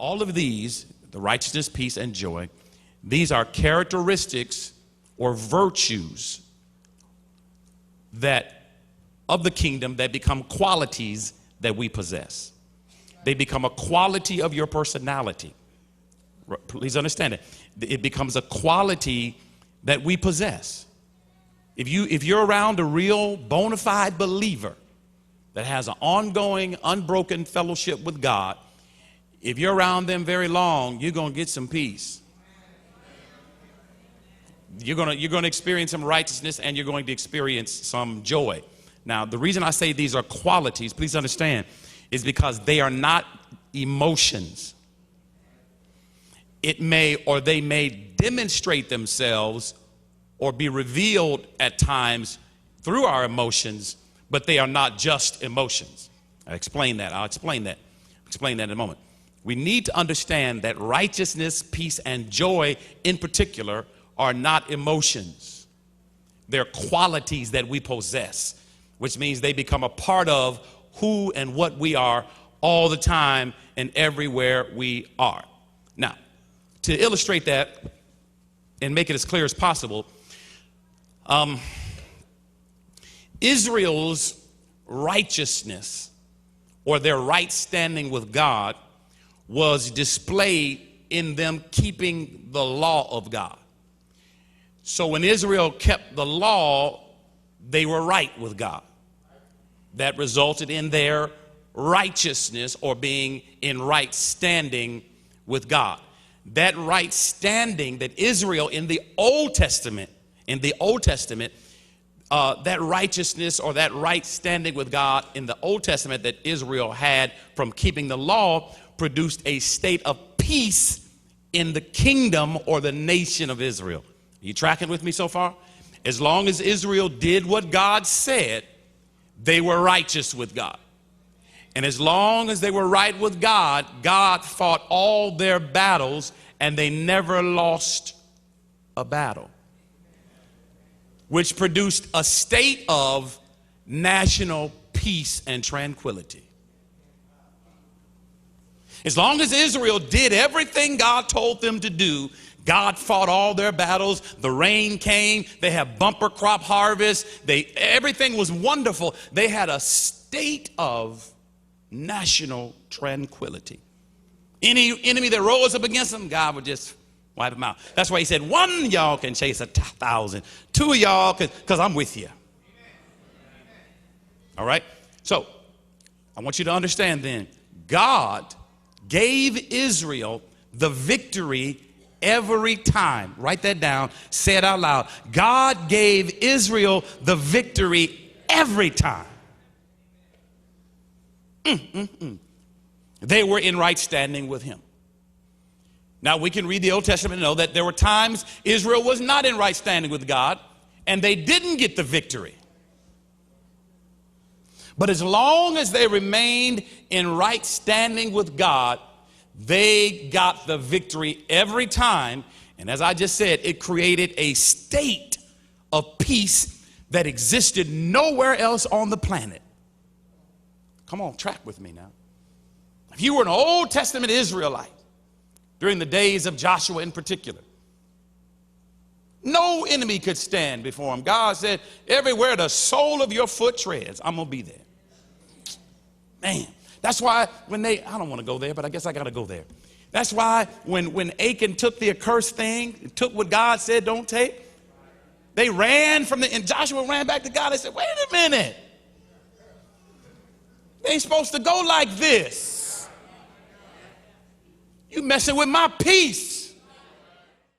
All of these, the righteousness, peace, and joy, these are characteristics or virtues that of the kingdom that become qualities that we possess. They become a quality of your personality. Please understand it. It becomes a quality that we possess. If you're around a real bona fide believer that has an ongoing, unbroken fellowship with God, if you're around them very long, you're going to get some peace. You're going to experience some righteousness, and you're going to experience some joy. Now, the reason I say these are qualities, please understand, is because they are not emotions. It may or they may demonstrate themselves or be revealed at times through our emotions, but they are not just emotions. I'll explain that in a moment. We need to understand that righteousness, peace, and joy in particular are not emotions. They're qualities that we possess, which means they become a part of who and what we are all the time and everywhere we are. Now, to illustrate that and make it as clear as possible, Israel's righteousness or their right standing with God was displayed in them keeping the law of God. So when Israel kept the law, they were right with God. That resulted in their righteousness or being in right standing with God. That right standing that Israel in the Old Testament, that righteousness or that right standing with God in the Old Testament that Israel had from keeping the law produced a state of peace in the kingdom or the nation of Israel. Are you tracking with me so far? As long as Israel did what God said, they were righteous with God. And as long as they were right with God, God fought all their battles and they never lost a battle, which produced a state of national peace and tranquility. As long as Israel did everything God told them to do, God fought all their battles. The rain came. They had bumper crop harvest. Everything was wonderful. They had a state of national tranquility. Any enemy that rose up against them, God would just wipe them out. That's why he said, one of y'all can chase 1,000. Two of y'all, because I'm with you. All right? So, I want you to understand then, God gave Israel the victory every time. Write that down. Say it out loud. God gave Israel the victory every time. They were in right standing with him. Now, we can read the Old Testament and know that there were times Israel was not in right standing with God, and they didn't get the victory. But as long as they remained in right standing with God, they got the victory every time. And as I just said, it created a state of peace that existed nowhere else on the planet. Come on, track with me now. If you were an Old Testament Israelite during the days of Joshua in particular, no enemy could stand before him. God said, everywhere the sole of your foot treads, I'm going to be there. Man, that's why when I don't want to go there, but I guess I got to go there. That's why when Achan took the accursed thing, took what God said don't take, they ran and Joshua ran back to God and said, wait a minute. They ain't supposed to go like this. You messing with my peace.